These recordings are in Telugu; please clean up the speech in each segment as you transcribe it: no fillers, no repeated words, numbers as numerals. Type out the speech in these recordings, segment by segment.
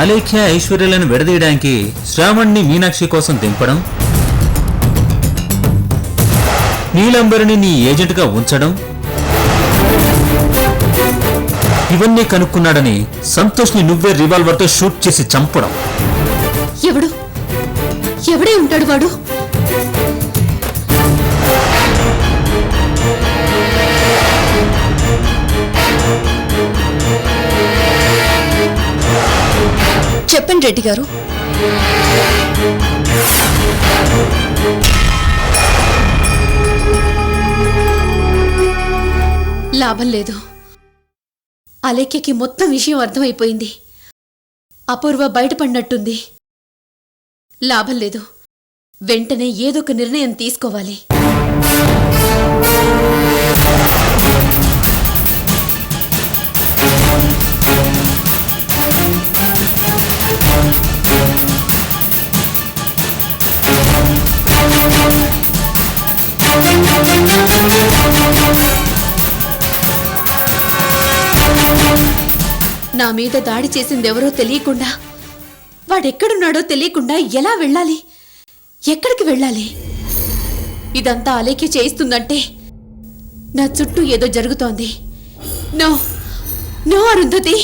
అలేఖ్య ఐశ్వర్యలను విడదీయడానికి శ్రావణ్ని మీనాక్షి కోసం దింపడం, నీలంబరిని నీ ఏజెంట్గా ఉంచడం, ఇవన్నీ కనుక్కున్నాడని సంతోష్ని నువ్వే రివాల్వర్తో షూట్ చేసి చంపడం. ఎవడే ఉంటాడు వాడు? చెప్పండి రెడ్డి గారు. లాభం లేదు. అలేఖ్యకి మొత్తం విషయం అర్థమైపోయింది. అపూర్వ బయటపడినట్టుంది. లాభం లేదు. వెంటనే ఏదో ఒక నిర్ణయం తీసుకోవాలి. నా మీద దాడి చేసిందెవరో తెలియకుండా, వాడెక్కడున్నాడో తెలియకుండా ఎలా వెళ్ళాలి? ఎక్కడికి వెళ్ళాలి? ఇదంతా అలేఖ్య చేయిస్తుందంటే నా చుట్టూ ఏదో జరుగుతోంది. No no Arundhati.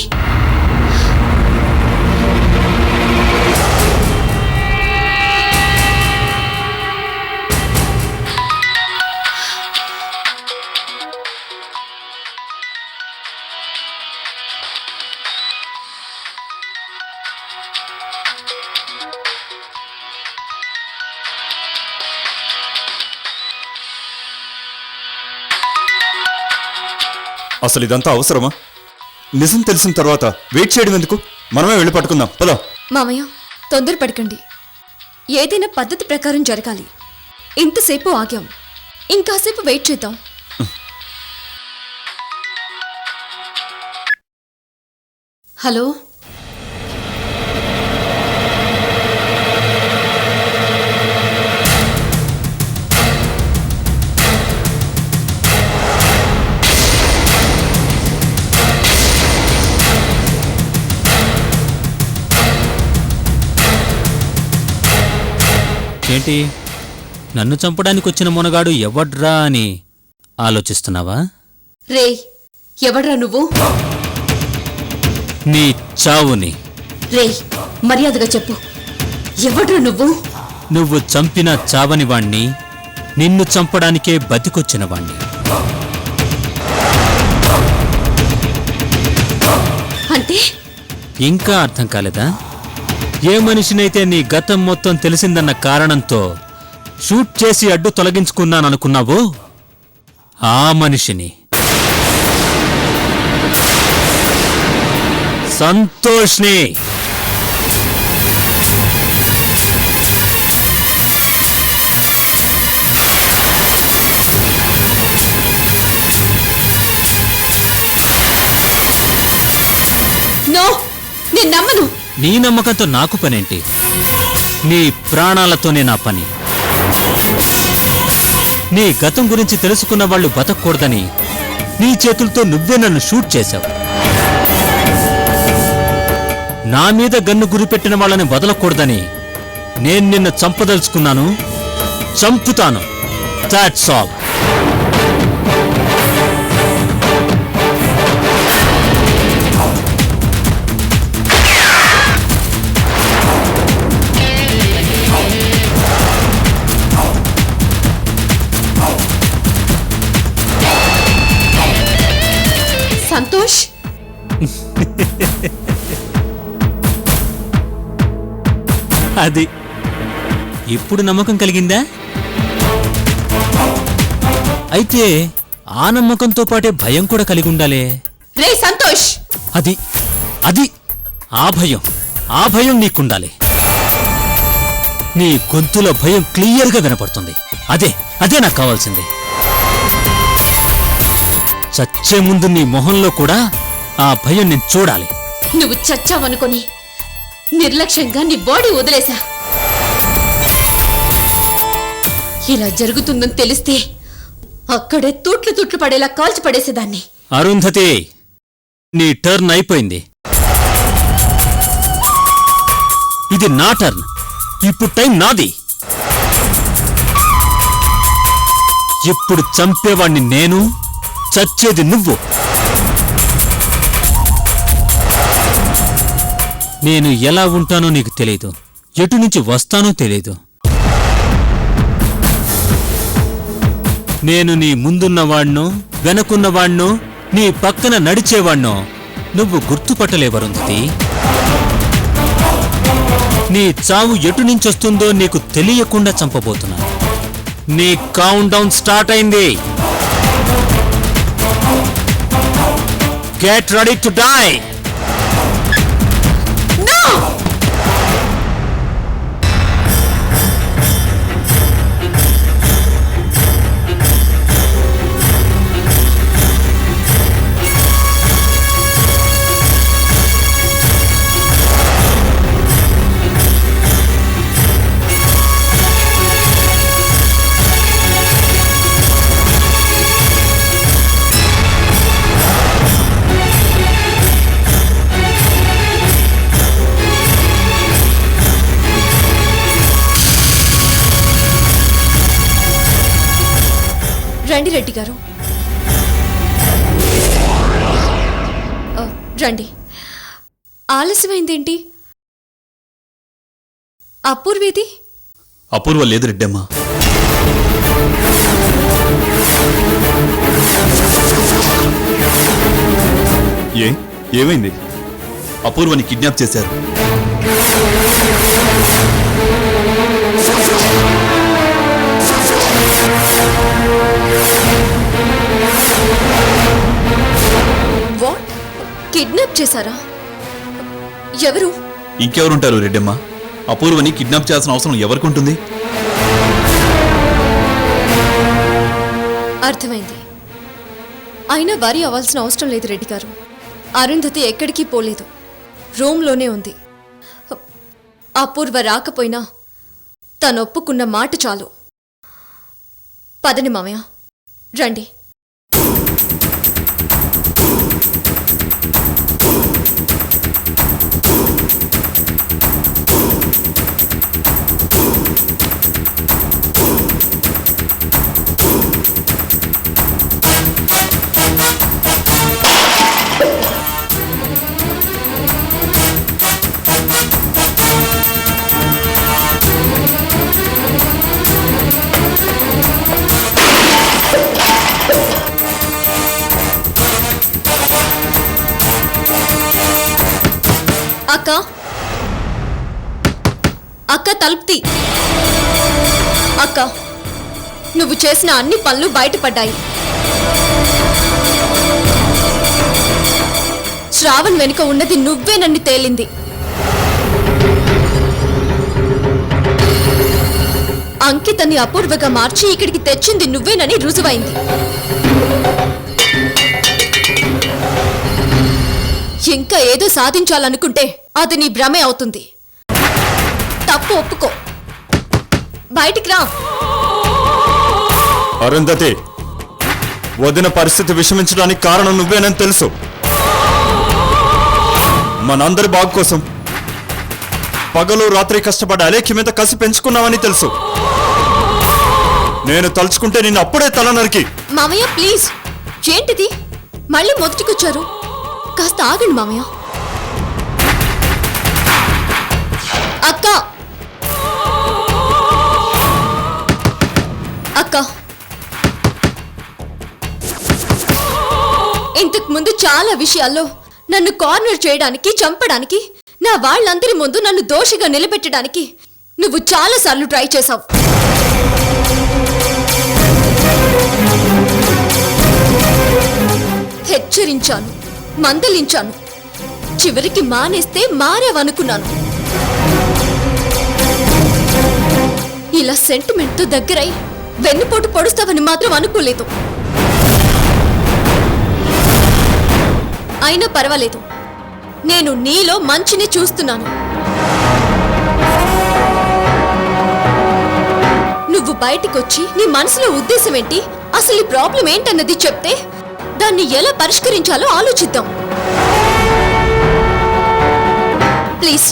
అసలు ఇదంతా అవసరమా? నిజం తెలిసిన తర్వాత వెయిట్ చేయడం ఎందుకు? మనమే వెళ్ళి పట్టుకుందాం. పద. మామయ్య, తొందరపడకండి. ఏదైనా పద్ధతి ప్రకారం జరగాలి. ఇంతసేపు ఆగాం, ఇంకాసేపు వెయిట్ చేద్దాం. హలో, ఏంటి, నన్ను చంపడానికి వచ్చిన మొనగాడు ఎవడ్రా అని ఆలోచిస్తున్నావా? రే, ఎవడ్రా నువ్వు? నీ చావుని. రే, మర్యాదగా చెప్పు, ఎవడ్రా నువ్వు? నువ్వు చంపిన చావని వాణ్ణి, నిన్ను చంపడానికే బతికొచ్చిన వాణ్ణి. అంటే ఇంకా అర్థం కాలేదా? ఏ మనిషినైతే నీ గతం మొత్తం తెలిసిందన్న కారణంతో షూట్ చేసి అడ్డు తొలగించుకున్నాననుకున్నావో ఆ మనిషిని, సంతోష్ని. నో, నేను నమ్మను. నీ నమ్మకంతో నాకు పనేంటి? నీ ప్రాణాలతోనే నా పని. నీ గతం గురించి తెలుసుకున్న వాళ్ళు బతకూడదని నీ చేతులతో నువ్వే నన్ను షూట్ చేశావు. నా మీద గన్ను గురిపెట్టిన వాళ్ళని వదలకూడదని నేను నిన్ను చంపదలుచుకున్నాను. చంపుతాను. That's all. సంతోష్, అది ఇప్పుడు నమ్మకం కలిగిందా? అయితే ఆ నమ్మకంతో పాటే భయం కూడా కలిగి ఉండాలే. రే సంతోష్, అది అది ఆ భయం నీకుండాలి. నీ గొంతులో భయం క్లియర్గా వినపడుతుంది. అదే నాకు కావాల్సింది. చచ్చే ముందు నీ మొహంలో కూడా ఆ భయం నేను చూడాలి. నువ్వు చచ్చావనుకొని నిర్లక్ష్యంగా నీ బాడీ వదిలేశా. ఇలా జరుగుతుందని తెలిస్తే అక్కడే తూట్లు పడేలా కాల్చి పడేసేదాన్ని. అరుంధతి, నీ టర్న్ అయిపోయింది. ఇది నా టర్న్. ఇప్పుడు టైం నాది. ఇప్పుడు చంపేవాణ్ణి నేను, చచ్చేది నువ్వు. నేను ఎలా ఉంటానో నీకు తెలీదు, ఎటు నుంచి వస్తానో తెలీదు. నేను నీ ముందున్నవాణ్ణో వెనకున్నవాణ్ణో నీ పక్కన నడిచేవాణ్ణో నువ్వు గుర్తుపట్టలేవరుంధతి. నీ చావు ఎటు నుంచొస్తుందో నీకు తెలియకుండా చంపబోతున్నా. నీ కౌంట్ డౌన్ స్టార్ట్ అయింది. Get ready to die. రండి రెడ్డి గారు, రండి. ఆలస్యమైందేంటి? అపూర్వేది? అపూర్వ లేదు రెడ్డమ్మా. ఏమైంది? అపూర్వని కిడ్నాప్ చేశారు. వాట్? కిడ్నాప్ చేశారా? ఎవరు? ఇంకెవరుంటారు రెడ్డమ్మ? అపూర్వని కిడ్నాప్ చేయాల్సిన అవసరం ఎవరికుంటుంది? అర్థమైంది. అయినా వరి అవ్వాల్సిన అవసరం లేదు రెడ్డి గారు. అరుంధతి ఎక్కడికి పోలేదు, రూమ్లోనే ఉంది. అపూర్వ రాకపోయినా తను ఒప్పుకున్న మాట చాలు. పదని మామయ్య, రండి. అక్క, అక్క తలుపుతి. అక్క, నువ్వు చేసిన అన్ని పనులు బయటపడ్డాయి. శ్రావణ్ వెనుక ఉన్నది నువ్వేనని తేలింది. అంకితని అపూర్వగా మార్చి ఇక్కడికి తెచ్చింది నువ్వేనని రుజువైంది. ఇంకా ఏదో సాధించాలనుకుంటే అది నీ భ్రమే అవుతుంది. తప్పు ఒప్పుకో, బయటికి రా. అరుంధతి, వదిన పరిస్థితి విషమించడానికి కారణం నువ్వేనని తెలుసు. మనందరి బాగు కోసం పగలు రాత్రి కష్టపడి అలేఖ్య మీద కసి పెంచుకున్నావని తెలుసు. నేను తలుచుకుంటే నిన్ను అప్పుడే తల నరికి. మామయ్య ప్లీజ్, ఏంటిది? మళ్ళీ మొదటికొచ్చారు. కాస్త ఆగండి మామయ్య. అక్క, అక్క, ఇంతకు ముందు చాలా విషయాల్లో నన్ను కార్నర్ చేయడానికి, చంపడానికి, నా వాళ్ళందరి ముందు నన్ను దోషిగా నిలబెట్టడానికి నువ్వు చాలాసార్లు ట్రై చేశావు. హెచ్చరించాను, మందలించాను. చివరికి మానేస్తే మారేవనుకున్నాను. ఇలా సెంటిమెంట్తో దగ్గరై వెన్నుపోటు పొడుస్తావని మాత్రం అనుకోలేదు. అయినా పర్వాలేదు, నేను నీలో మంచిని చూస్తున్నాను. నువ్వు బయటికొచ్చి నీ మనసులో ఉద్దేశం ఏంటి, అసలు ఈ ప్రాబ్లం ఏంటన్నది చెప్తే దాన్ని ఎలా పరిష్కరించాలో ఆలోచిద్దాం. ప్లీజ్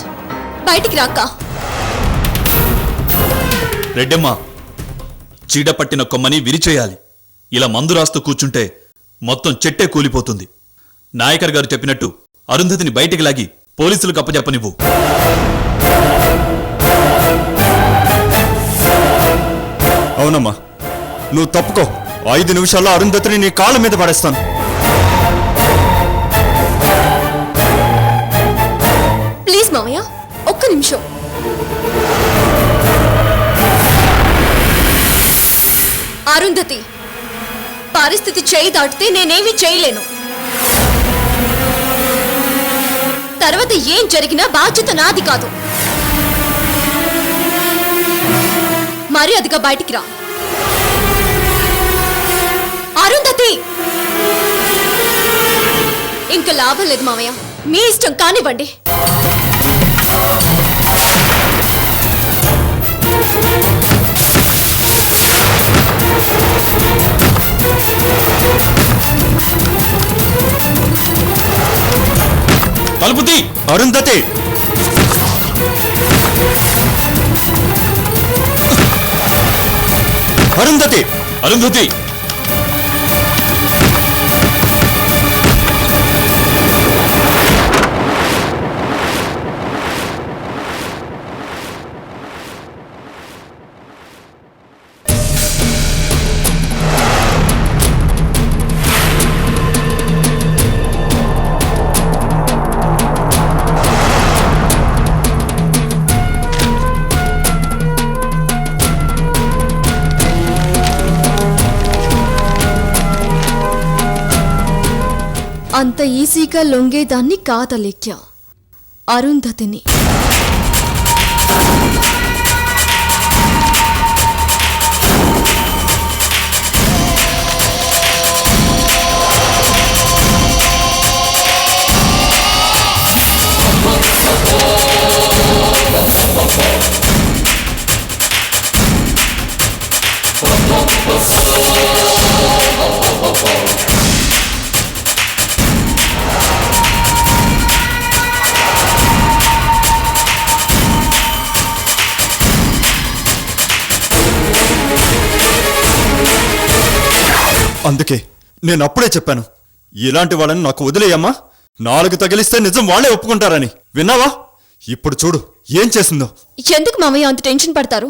బయటికి రాక. రెడ్డమ్మ, చీడ పట్టిన కొమ్మని విరిచేయాలి. ఇలా మందు రాస్తూ కూర్చుంటే మొత్తం చెట్టే కూలిపోతుంది. నాయకర్ గారు చెప్పినట్టు అరుంధతిని బయటికి లాగి పోలీసులకు అప్పచెప్పనివ్వు. అవునమ్మా, నువ్వు తప్పుకో. 5 నిమిషాల్లో అరుంధతిని నీ కాళ్ళ మీద పడేస్తాను. ప్లీజ్ మామయ్య, ఒక్క నిమిషం. అరుంధతి, పరిస్థితి చేయి దాటితే నేనేమీ చేయలేను. తర్వాత ఏం జరిగినా బాధ్యత నాది కాదు. మర్యాదగా బయటికి రా. అరుంధతి, ఇంకా లాభం లేదు మామయ్య, మీ ఇష్టం కానివ్వండి. తలుపుతి. అరుంధతి, అరుంధతి, అరుంధతి, అంత ఈజీగా లొంగేదాన్ని కాదలేఖ్య, అరుంధతిని. అందుకే నేను అప్పుడే చెప్పాను, ఇలాంటి వాళ్ళని నాకు వదిలేయమ్మా. 4 తగిలిస్తే నిజం వాళ్ళే ఒప్పుకుంటారని. విన్నావా? ఇప్పుడు చూడు ఏం చేసిందో. ఎందుకు మామయ్య అంత టెన్షన్ పడతారు?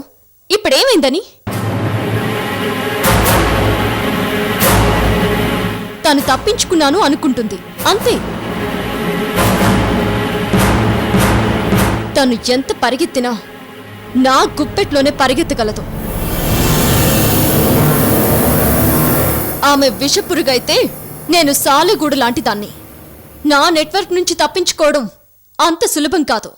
ఇప్పుడేమైందని? తను తప్పించుకున్నాను అనుకుంటుంది, అంతే. తను ఎంత పరిగెత్తినా నా గుప్పెట్లోనే పరిగెత్తగలదు. ఆమె విషపురుగైతే నేను సాలెగూడు లాంటి దాన్ని. నా నెట్వర్క్ నుంచి తప్పించుకోవడం అంత సులభం కాదు.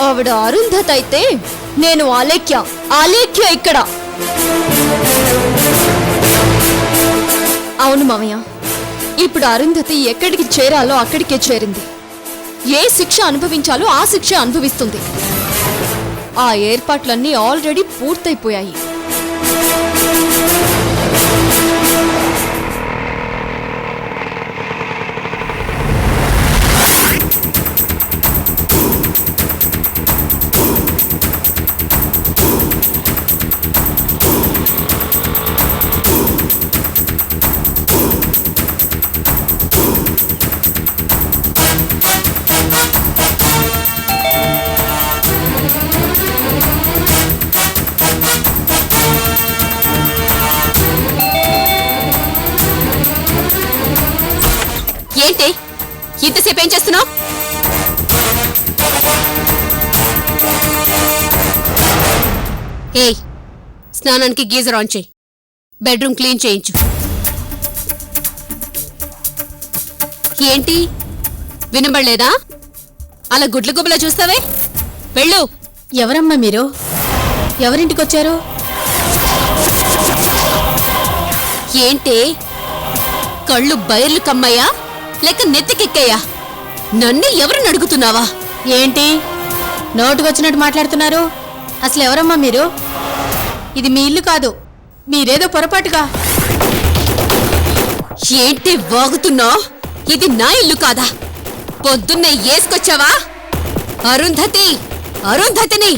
ఆవిడ అరుంధతి అయితే నేను ఆలేఖ్య. ఆలేఖ్య ఇక్కడ. అవును మామయ్య, ఇప్పుడు అరుంధతి ఎక్కడికి చేరాలో అక్కడికే చేరింది. ఏ శిక్ష అనుభవించాలో ఆ శిక్ష అనుభవిస్తుంది. ఆ ఏర్పాట్లన్నీ ఆల్రెడీ పూర్తయిపోయాయి. ఏంటి ఇంతసేపు ఏం చేస్తున్నావు? ఏయ్, స్నానానికి గీజర్ ఆన్ చేయి, బెడ్రూమ్ క్లీన్ చేయించు. ఏంటి వినబడలేదా? అలా గుడ్ల గుబలా చూస్తావే, వెళ్ళు. ఎవరమ్మా మీరు? ఎవరింటికొచ్చారు? ఏంటి కళ్ళు బయర్లు కమ్మయ్యా లేక నెత్తికెక్కయ్యా? నన్ను ఎవరిని అడుగుతున్నావా? ఏంటి నోటుకొచ్చినట్టు మాట్లాడుతున్నారు? అసలు ఎవరమ్మా మీరు? ఇది మీ ఇల్లు కాదు, మీరేదో పొరపాటుగా. ఏంటి వాగుతున్నావు? ఇది నా ఇల్లు కాదా? పొద్దున్నే ఏసుకొచ్చావా? అరుంధతి, అరుంధతిని,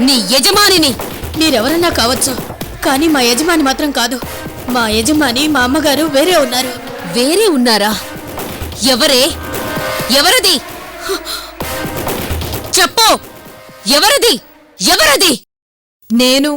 నీ యజమానిని. మీరెవరన్నా కావచ్చు, కానీ మా యజమాని మాత్రం కాదు. మా యజమాని, మా అమ్మగారు వేరే ఉన్నారు. వేరే ఉన్నారా? ఎవరే? ఎవరది? చెప్పు, ఎవరది? ఎవరది? నేను.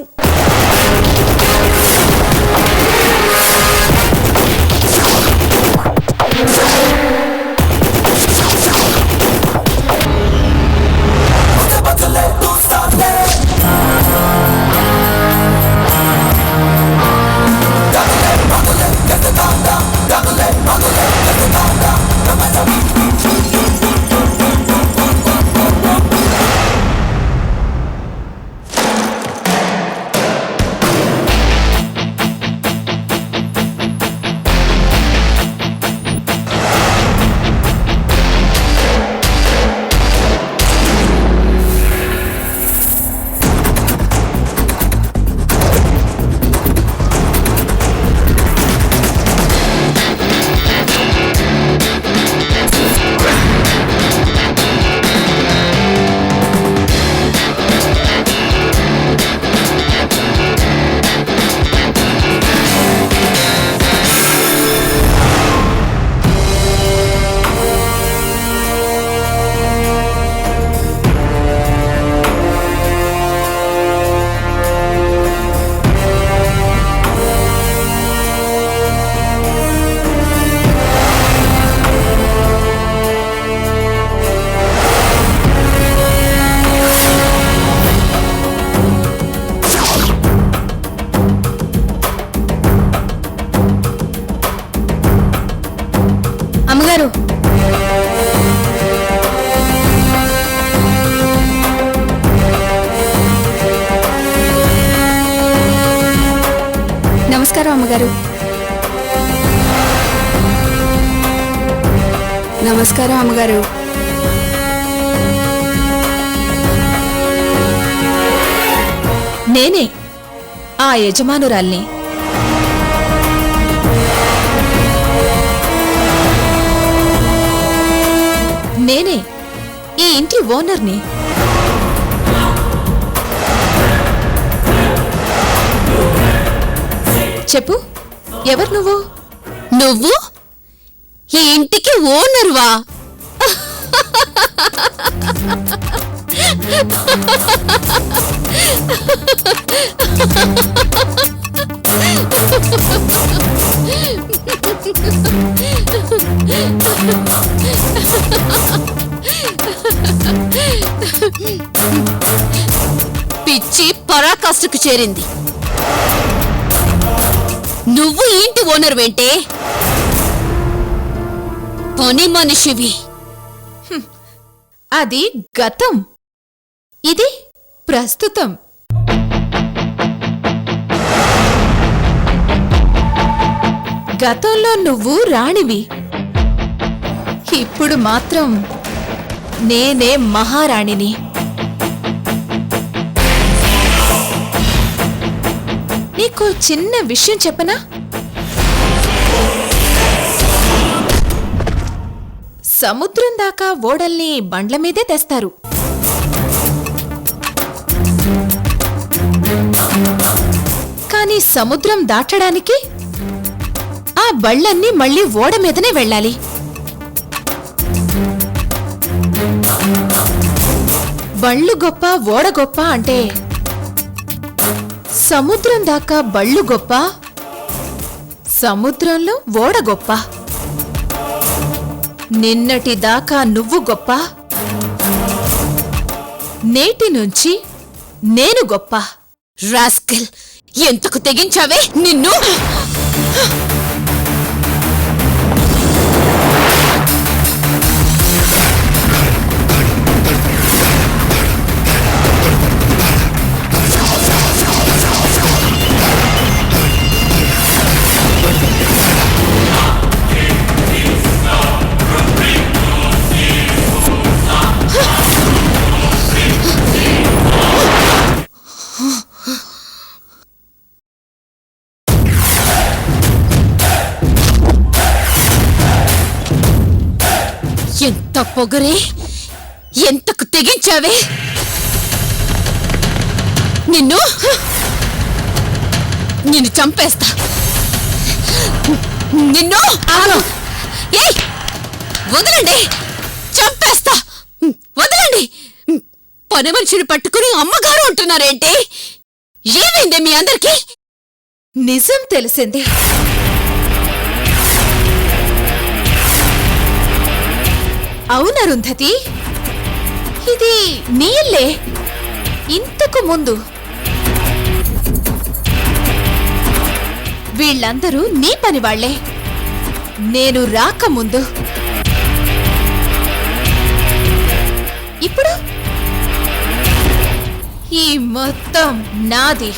అమ్మగారు, నమస్కారం అమ్మగారు. నమస్కారం అమ్మగారు. నేనే ఆ యజమానురాల్ని. నేనే ఈ ఇంటి ఓనర్ని. చెప్పు, ఎవరు నువ్వు? నువ్వు ఈ ఇంటికి ఓనర్వా? పిచ్చి పరాకాష్ఠకు చేరింది. నువ్వు ఈ ఇంటి ఓనర్ వెంటే? పని మనిషివి. అది గతం, ఇది ప్రస్తుతం. గతంలో నువ్వు రాణివి, ఇప్పుడు మాత్రం నేనే మహారాణిని. నీకు చిన్న విషయం చెప్పనా? సముద్రం దాకా ఓడల్ని బండ్ల మీదే తెస్తారు. కానీ సముద్రం దాటడానికి ఆ బళ్ళన్నీ మళ్ళీ ఓడ మీదనే వెళ్ళాలి. బళ్ళు గొప్ప, ఓడ గొప్ప అంటే సముద్రం దాకా బళ్ళు గొప్ప, సముద్రంలో ఓడ గొప్ప. నిన్నటి దాకా నువ్వు గొప్ప, నేటి నుంచి నేను గొప్ప. రాస్కల్, ఎంతకు తెగించావే నిన్ను? పొగరే ఎంతకు తెగించావే నిన్ను నిన్ను చంపేస్తా నిన్ను ఏయ్ వదలండి చంపేస్తా వదలండి పని మనిషిని పట్టుకుని అమ్మగారు అంటున్నారేంటి ఏమైంది మీ అందరికీ నిజం తెలిసింది. అవును అరుంధతి, ఇది నీ ఇల్లే. ఇంతకు ముందు వీళ్ళందరూ నీ పని వాళ్లే. నేను రాకముందు. ఇప్పుడు ఈ మొత్తం నాది.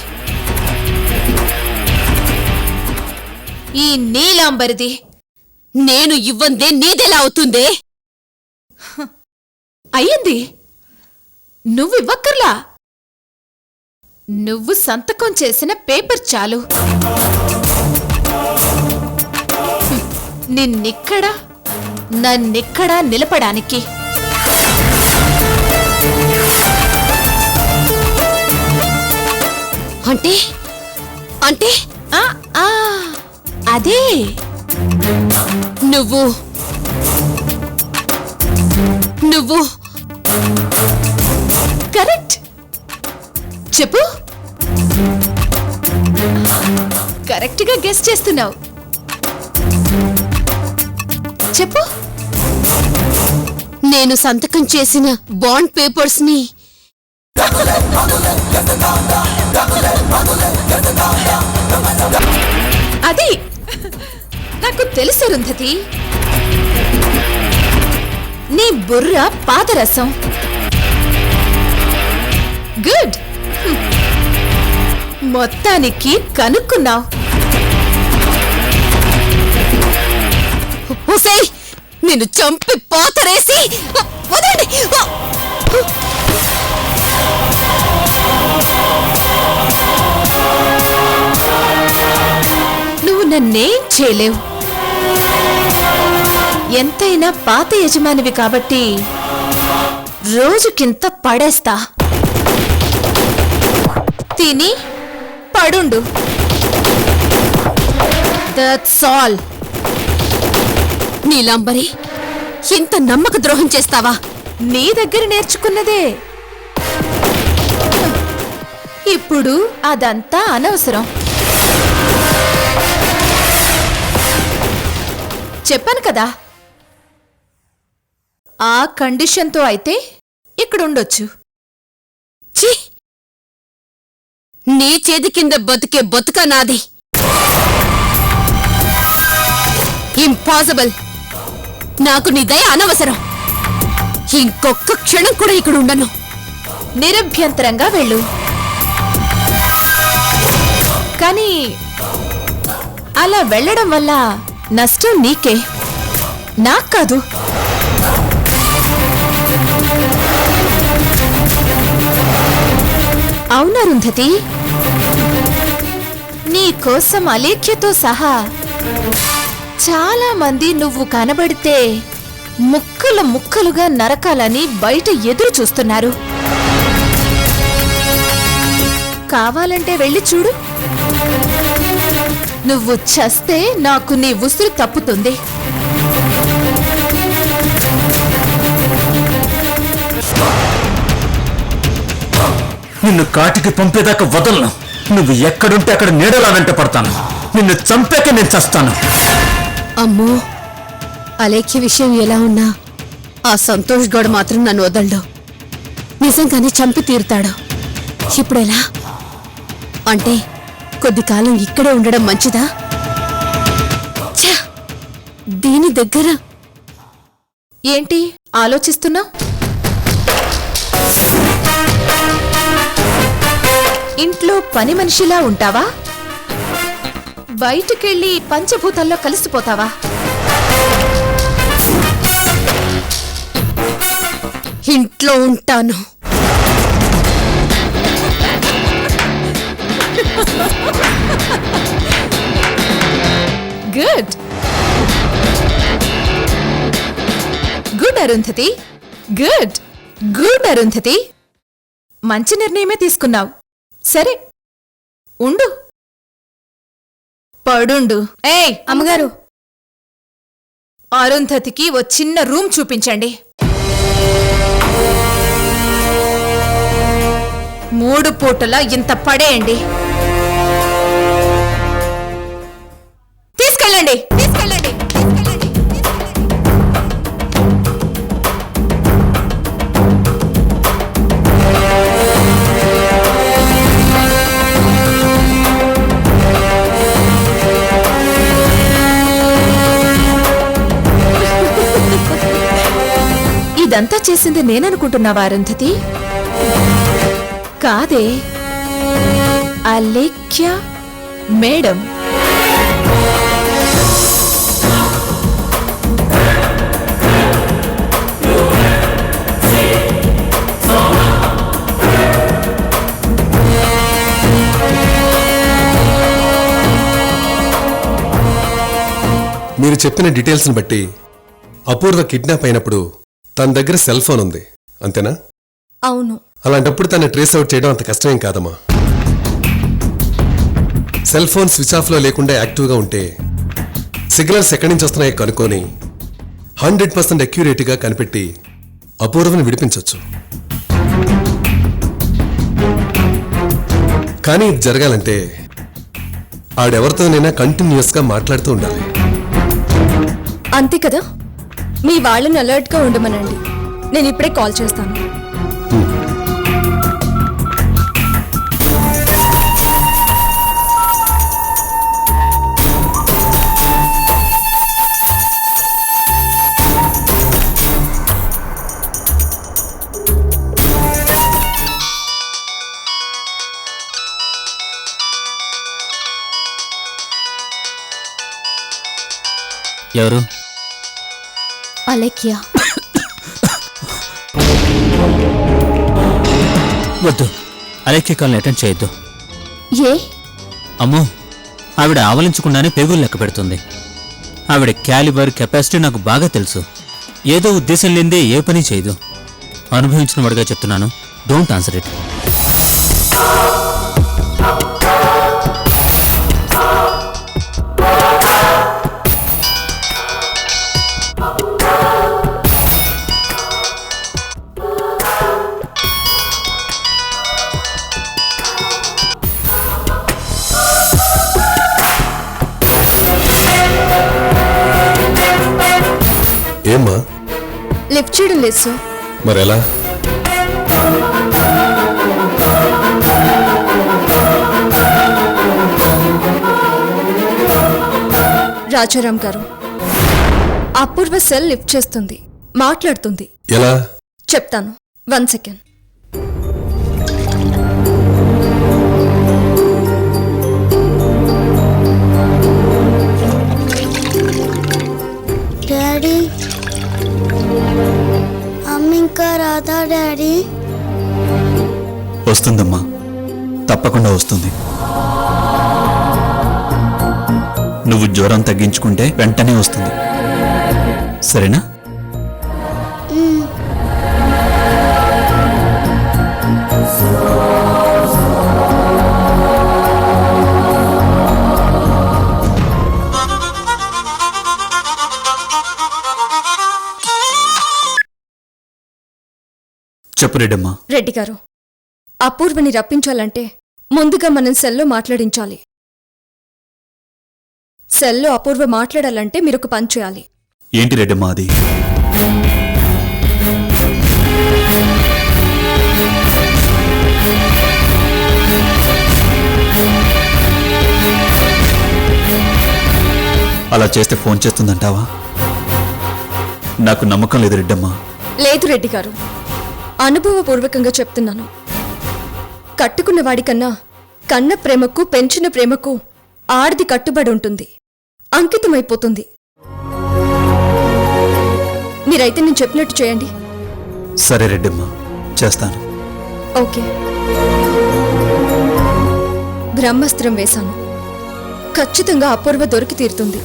ఈ నీలాంబరిది. నేను ఇవ్వందే నీదెలా అవుతుందే అయ్యింది. నువ్వివ్వక్కర్లా. నువ్వు సంతకం చేసిన పేపర్ చాలు. నిన్నిక్కడ నన్నిక్కడ నిలపడానికి. అంటే అంటే ఆ, ఆ, అదే నువ్వు నువ్వు కరెక్ట్. చెప్పు. కరెక్ట్ గా గెస్ చేస్తున్నావు. చెప్పు. నేను సంతకం చేసిన బాండ్ పేపర్స్ ని అది నాకు తెలుసు అరుంధతి. నీ బుర్ర పాదరసం. గుడ్. మొత్తానికి కనుక్కున్నావు. ఒసేయ్ నిన్ను చంపి పోతరేసి వదలండి నువ్వు నన్నేం చేయలేవు. ఎంతైనా పాత యజమానివి కాబట్టి రోజుకింత పడేస్తా. తిని పడుండు. That's all. నీలాంబరి ఇంత నమ్మక ద్రోహం చేస్తావా నీ దగ్గర నేర్చుకున్నదే. ఇప్పుడు అదంతా అనవసరం. చెప్పాను కదా, ఆ కండిషన్తో అయితే ఇక్కడుండొచ్చు. ఛీ నీ చేతి కింద బతికే బతుక నాది. ఇంపాసిబుల్. నాకు నీ దయ అనవసరం. ఇంకొక్క క్షణం కూడా ఇక్కడ ఉండను. నిరభ్యంతరంగా వెళ్ళు. కానీ అలా వెళ్ళడం వల్ల నష్టం నీకే, నాకు కాదు. అవునా అరుంధతి? నీ కోసం అలేఖ్యతో సహా చాలా మంది నువ్వు కనబడితే ముక్కలు ముక్కలుగా నరకాలని బయట ఎదురు చూస్తున్నారు. కావాలంటే వెళ్ళి చూడు. నువ్వు చస్తే నాకు నీ ఉసురు తప్పుతుంది. నిన్ను కాటికి పంపేదాకా వదలను. నువ్వు ఎక్కడుంటే అక్కడ నీడలా వెంట పడతాను. నిన్ను చంపాక నేను చస్తాను. అమ్మో అలేఖ్య విషయం ఎలా ఉన్నా ఆ సంతోష్ గౌడ్ మాత్రం నన్ను వదలడు. నిజంగానే చంపి తీరుతాడు. ఇప్పుడెలా? అంటే కొద్ది కాలం ఇక్కడే ఉండడం మంచిదా? ఛ! దీని దగ్గర ఏంటి ఆలోచిస్తున్నావు? ఇంట్లో పని మనిషిలా ఉంటావా? బయటికెళ్ళి పంచభూతాల్లో కలిసిపోతావా? ఇంట్లో ఉంటాను. Good. Good good Arundhati, good good Arundhati. మంచి నిర్ణయమే తీసుకున్నావు. సరే ఉండు, పడుండు. ఏయ్ అమ్మగారు, అరుంధతికి ఓ చిన్న రూమ్ చూపించండి. 3 పూటలా ఇంత పడేయండి. తీసుకెళ్ళండి తీసుకెళ్ళండి తీసుకెళ్ళండి. ఇదంతా చేసింది నేననుకుంటున్నావా అరుంధతి? కాదే, అలేఖ్య మేడం. మీరు చెప్పిన డీటెయిల్స్ని బట్టి అపూర్వ కిడ్నాప్ అయినప్పుడు తన దగ్గర సెల్ ఫోన్ ఉంది, అంతేనా? అవును. అలాంటప్పుడు తను ట్రేస్ అవుట్ చేయడం అంత కష్టమేం కాదమ్మా. సెల్ ఫోన్ స్విచ్ ఆఫ్లో లేకుండా యాక్టివ్గా ఉంటే సిగ్నల్స్ ఎక్కడి నుంచి వస్తున్నాయో కనుక్కొని 100% అక్యురేట్గా కనిపెట్టి అపూర్వని విడిపించవచ్చు. కానీ ఇది జరగాలంటే ఆడెవరితోనైనా కంటిన్యూస్గా మాట్లాడుతూ ఉండాలి. అంతే కదా, మీ వాళ్ళని అలర్ట్గా ఉండమనండి. నేను ఇప్పుడే కాల్ చేస్తాను. ఎవరు? అలేఖ్య. వద్దు, అలేఖ్య కాల్ని అటెండ్ చేయొద్దు. ఏ? అమ్మో, ఆవిడ ఆవలించకుండానే పేగులు లెక్క పెడుతుంది. ఆవిడ క్యాలిబర్ కెపాసిటీ నాకు బాగా తెలుసు. ఏదో ఉద్దేశం లేదే ఏ పని చేయదు. అనుభవించిన వాడిగా చెప్తున్నాను, డోంట్ ఆన్సర్ ఇట్. ఏమ్మా? లిఫ్ట్ చేయడం లేదు సార్. మరెలా? రాజారాం గారు, అపూర్వ సెల్ లిఫ్ట్ చేస్తుంది, మాట్లాడుతుంది. ఎలా? చెప్తాను, 1 సెకండ్. డాడీ, అమ్మ ఇంకా రాదా డాడీ? వస్తుందమ్మా, తప్పకుండా వస్తుంది. నువ్వు జ్వరం తగ్గించుకుంటే వెంటనే వస్తుంది, సరేనా? చెప్పు రెడ్డమ్మా. రెడ్డి గారు, అపూర్వని రప్పించాలంటే ముందుగా మనం సెల్లో మాట్లాడించాలి. సెల్లో అపూర్వ మాట్లాడాలంటే మీరొక పని చేయాలి. ఏంటి రెడ్డమ్మా అది? అలా చేస్తే ఫోన్ చేస్తుందంటావా? నాకు నమ్మకం లేదు రెడ్డమ్మా. లేదు రెడ్డి గారు, అనుభవపూర్వకంగా చెప్తున్నాను. కట్టుకున్న వాడికన్నా కన్న ప్రేమకు, పెంచిన ప్రేమకు ఆడిది కట్టుబడి ఉంటుంది, అంకితమైపోతుంది. మీరైతే నేను చెప్పినట్టు చేయండి. సరే రెడ్డమ్మా, చేస్తాను. ఓకే. బ్రహ్మాస్త్రం వేశాను, ఖచ్చితంగా అపూర్వ దొరికి తీరుతుంది.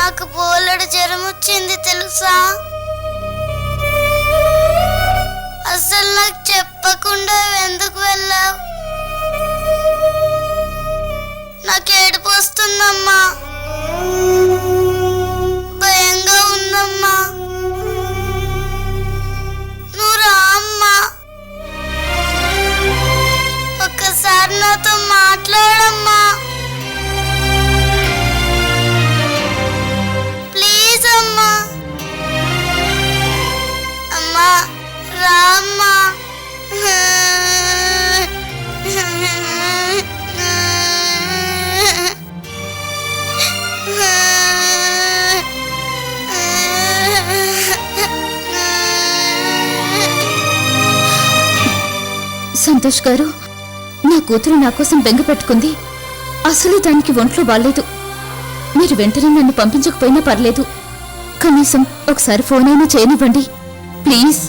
నాకు బోలెడు జ్వరం వచ్చింది తెలుసా? అసలు నాకు చెప్పకుండా ఎందుకు వెళ్ళావు? నాకు ఏడుపు వస్తుందమ్మా, భయంగా ఉందమ్మా. నువ్వు రా అమ్మా, ఒక్కసారి నాతో మాట్లాడమ్మా. ప్లీజ్ అమ్మా. అమ్మా రా అమ్మా. సంతోష్ గారు, నా కూతురు నా కోసం బెంగ పెట్టుకుంది. అసలు దానికి ఒంట్లో బాలేదు. మీరు వెంటనే నన్ను పంపించకపోయినా పర్లేదు, కనీసం ఒకసారి ఫోన్ అయినా చేయనివ్వండి ప్లీజ్.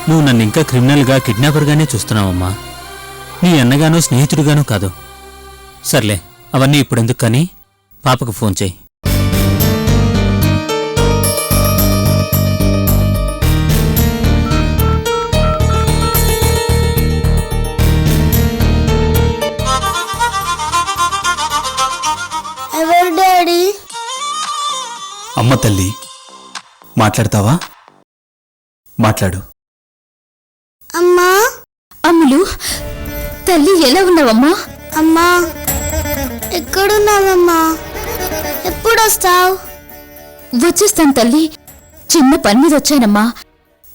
నువ్వు నన్ను ఇంకా క్రిమినల్గా కిడ్నాపర్గానే చూస్తున్నావమ్మా, నీ అన్నగానో స్నేహితుడిగానో కాదు. సర్లే, అవన్నీ ఇప్పుడెందుకు కానీ పాపకు ఫోన్ చేయి. ఎవరు డాడీ? అమ్మ తల్లి, మాట్లాడతావా? మాట్లాడు. అమ్మా. అమ్ములు, తల్లి ఎలా ఉన్నావమ్మా? అమ్మా ఎక్కడున్నావమ్మా? ఎప్పుడు వస్తావు? వచ్చేస్తాను తల్లి, చిన్న పని మీద వచ్చానమ్మా,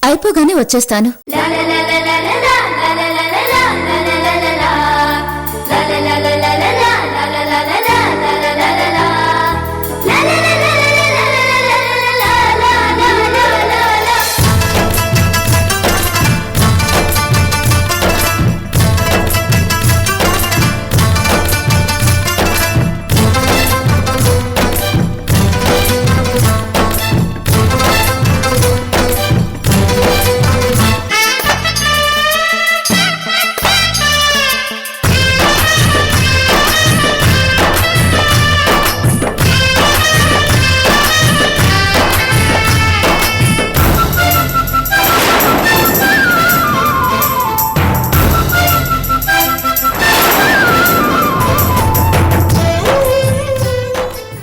అయిపోగానే వచ్చేస్తాను.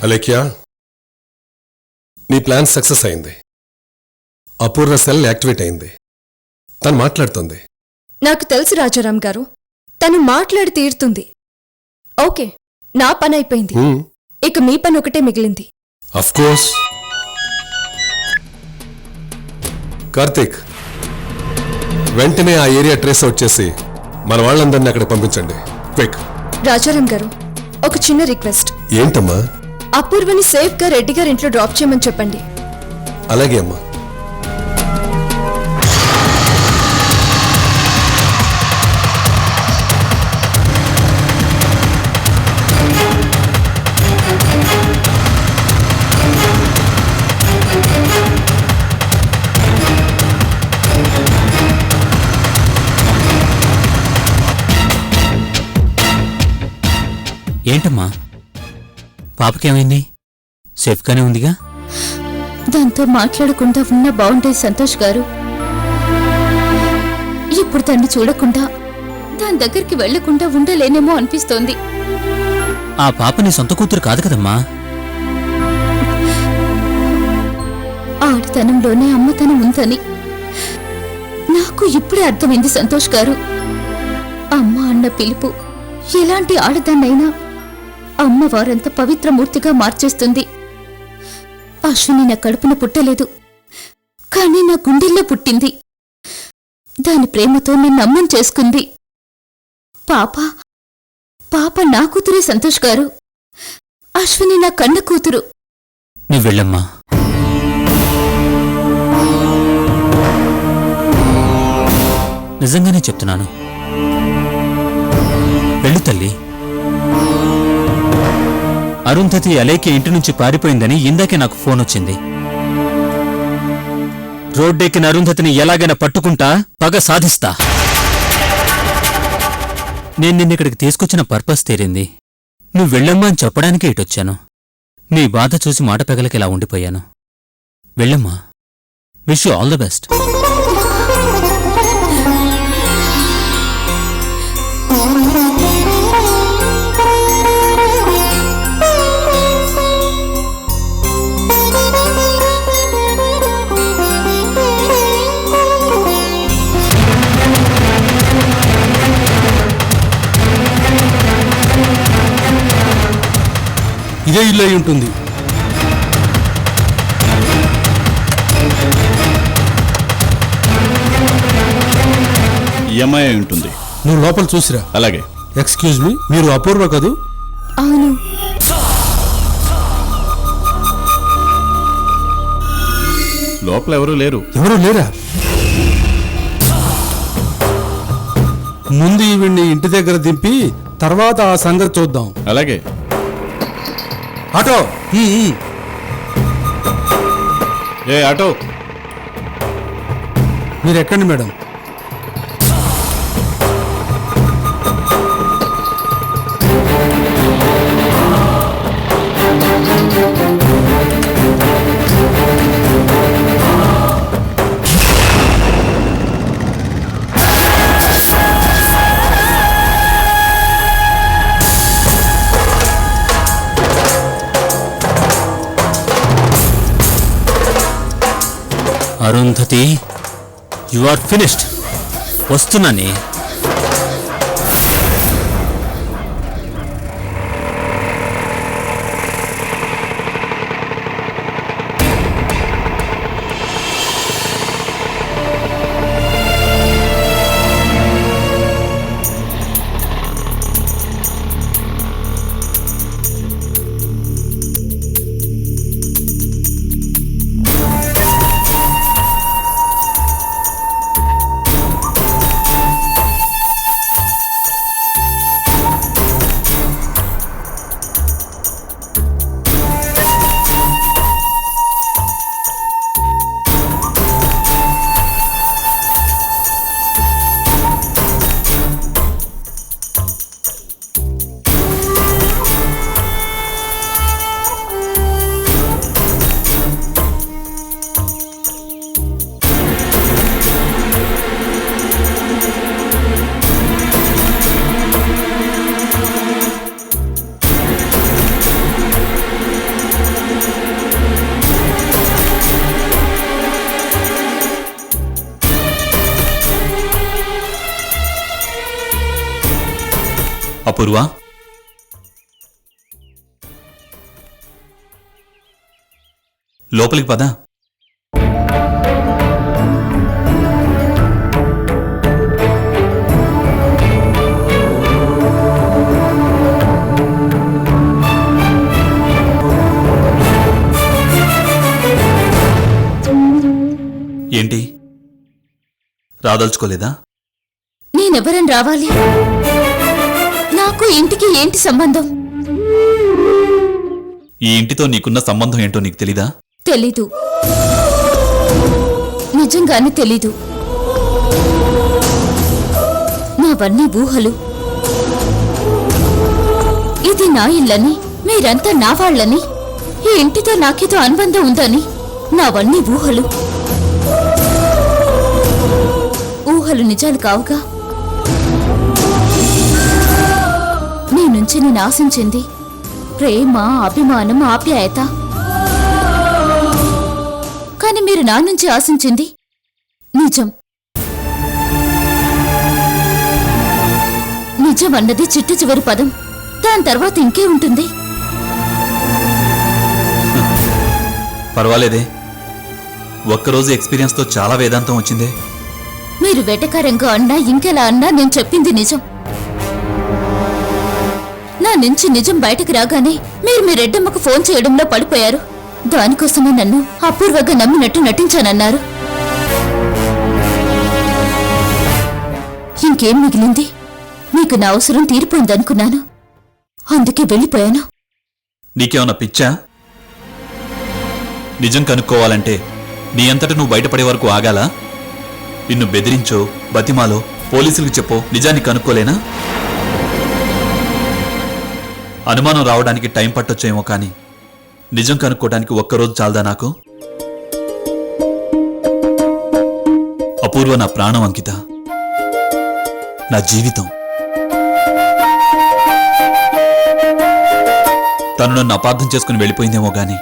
అలేఖ్యా, నీ ప్లాన్ సక్సెస్ అయింది. అపూర్వ సెల్ యాక్టివేట్ అయింది. తను మాట్లాడుతుంది. నాకు తెలుసు రాజారాం గారు, తను మాట్లాడి తీరుతుంది. ఓకే, నా పని అయిపోయింది. ఇక మీ పని ఒకటే మిగిలింది. Of course. కార్తీక్, వెంటనే ఆ ఏరియా ట్రేస్ అవుట్ చేసి మన వాళ్ళందరినీ అక్కడ పంపించండి. క్విక్. రాజారాం గారు, ఒక చిన్న రిక్వెస్ట్. ఏంటమ్మా? అపూర్వని సేఫ్ గా రెడ్డి గారి ఇంట్లో డ్రాప్ చేయమని చెప్పండి. అలాగే అమ్మా. ఏంటమ్మా, పాపకేమైంది? సేఫ్గానే ఉందిగా? దాంతో మాట్లాడకుండా ఉన్నా బాగుండేది సంతోష్ గారు. ఇప్పుడు తన్ని చూడకుండా, దాని దగ్గరికి వెళ్లకుండా ఉండలేనేమో అనిపిస్తోంది. ఆ పాప నీ సొంత కూతురు కాదు కదమ్మా. ఆడతనంలోనే అమ్మతనం ఉందని నాకు ఇప్పుడే అర్థమైంది సంతోష్ గారు. అమ్మ అన్న పిలుపు ఎలాంటి ఆడదాన్నైనా అమ్మవారంత పవిత్రమూర్తిగా మార్చేస్తుంది. అశ్విని నా కడుపున పుట్టలేదు, కానీ నా గుండెల్లో పుట్టింది. దాని ప్రేమతో నన్ను అమ్మని చేసుకుంది. పాప పాప నా కూతురే సంతోష్ గారు. అశ్విని నా కన్న కూతురు. నువ్వు వెళ్ళమ్మా. నిజంగానే చెప్తున్నాను, వెళ్ళు తల్లి. అరుంధతి అలేఖ్య ఇంటి నుంచి పారిపోయిందని ఇందాకే నాకు ఫోన్ వచ్చింది. రోడ్డెక్కిన అరుంధతిని ఎలాగైనా పట్టుకుంటా, పగ సాధిస్తా. నేను నిన్నిక్కడికి తీసుకొచ్చిన పర్పస్ తీరింది. నువ్వు వెళ్ళమ్మా అని చెప్పడానికే ఇటొచ్చాను. నీ బాధ చూసి మాట పెగలకి ఇలా ఉండిపోయాను. వెళ్ళమ్మా. Wish you all the best. ఇదే ఇల్లు అయి ఉంటుంది. ఈఎంఐ ఉంటుంది. నువ్వు లోపల చూసిరా. అలాగే. ఎక్స్క్యూజ్ మీ, మీరు అపూర్వ కదూ? అవును. లోపల ఎవరు లేరు. ఎవరు లేరా? ముందు ఈవిడ్ని ఇంటి దగ్గర దింపి తర్వాత ఆ సంగతి చూద్దాం. అలాగే. ఆటో. ఏ ఆటో, మీరు ఎక్కండి madam. Arundhati, you are finished. వస్తున్నానే. అపూర్వ, లోపలికి పద. ఏంటి, రాదలుచుకోలేదా? నేనెవరని రావాలి? నాకు ఇంటికి ఏంటి సంబంధం? ఈ ఇంటితో నీకున్న సంబంధం ఏంటో నీకు తెలీదా? తెలీదు, నిజంగానే తెలీదు. నావన్నీ ఊహలు. ఇది నా ఇల్లని, మీరంతా నా వాళ్ళని, ఈ ఇంటితో నాకేదో అనుబంధం ఉందని నావన్నీ ఊహలు. ఊహలు నిజాలు కావుగా. నీ నుంచి నేను ఆశించింది ప్రేమ, అభిమానం, ఆప్యాయత. కానీ మీరు నా నుంచి ఆశించింది నిజం. నిజం అన్నది చిట్ట చివరి పదం. దాని తర్వాత ఇంకే ఉంటుంది? పర్వాలేదే, ఒక్కరోజు ఎక్స్పీరియన్స్తో చాలా వేదాంతం వచ్చిందే. మీరు వెటకారంగా అన్నా ఇంకెలా అన్నా నేను చెప్పింది నిజం. నా నుంచి నిజం బయటకు రాగానే మీరు మీ రెడ్డమ్మకు ఫోన్ చేయడంలో పడిపోయారు. దానికోసమే నన్ను అపూర్వగా నమ్మినట్టు నటించానన్నారు. ఇంకేం మిగిలింది? మీకు నా అవసరం తీరిపోయిందనుకున్నాను, అందుకే వెళ్ళిపోయాను. నీకేమన్నా పిచ్చా? నిజం కనుక్కోవాలంటే నీ అంతట నువ్వు బయటపడే వరకు ఆగాలా? నిన్ను బెదిరించో, బతిమాలో, పోలీసులకు చెప్పో నిజాన్ని కనుక్కోలేనా? అనుమానం రావడానికి టైం పట్టొచ్చేమో కానీ నిజం కనుక్కోవడానికి ఒక్కరోజు చాలదా నాకు? అపూర్వ నా ప్రాణం అంకిత, నా జీవితం. తను నన్ను అపార్థం చేసుకుని వెళ్ళిపోయిందేమో గాని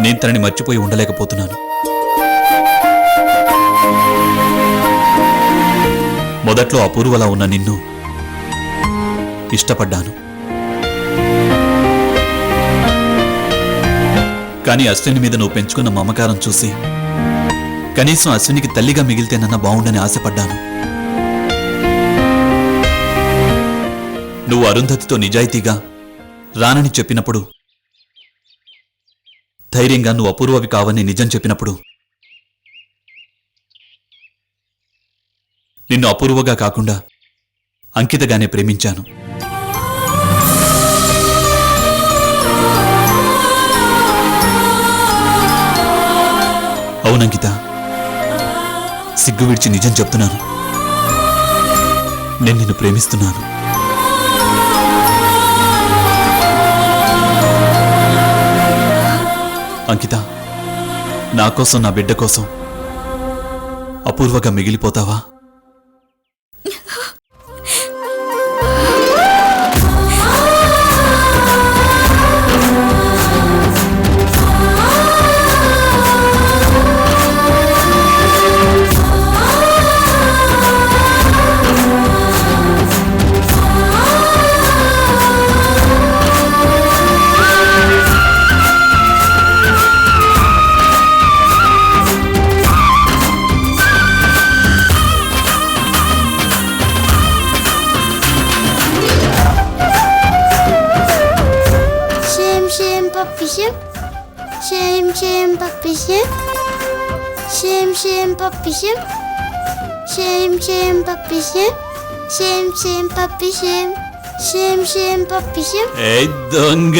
నేను తనని మర్చిపోయి ఉండలేకపోతున్నాను. మొదట్లో అపూర్వలా ఉన్న నిన్ను ఇష్టపడ్డాను. కానీ అశ్విని మీద నువ్వు పెంచుకున్న మమకారం చూసి కనీసం అశ్వినికి తల్లిగా మిగిలితేనన్నా బావుండని ఆశపడ్డాను. నువ్వు అరుంధతితో నిజాయితీగా రానని చెప్పినప్పుడు, ధైర్యంగా నువ్వు అపూర్వవి కావని నిజం చెప్పినప్పుడు నిన్ను అపూర్వగా కాకుండా అంకితగానే ప్రేమించాను. అవునంకిత, సిగ్గు విడిచి నిజం చెప్తున్నాను. నేను నిన్ను ప్రేమిస్తున్నాను. అంకిత, నా కోసం, నా బిడ్డ కోసం అపూర్వగా మిగిలిపోతావా? Shame, shame, puppy, shame. Shame, shame, puppy, shame. Shame, shame, puppy, shame. Shame, shame, puppy, shame. Shame, shame, puppy, shame. ఏ దొంగ!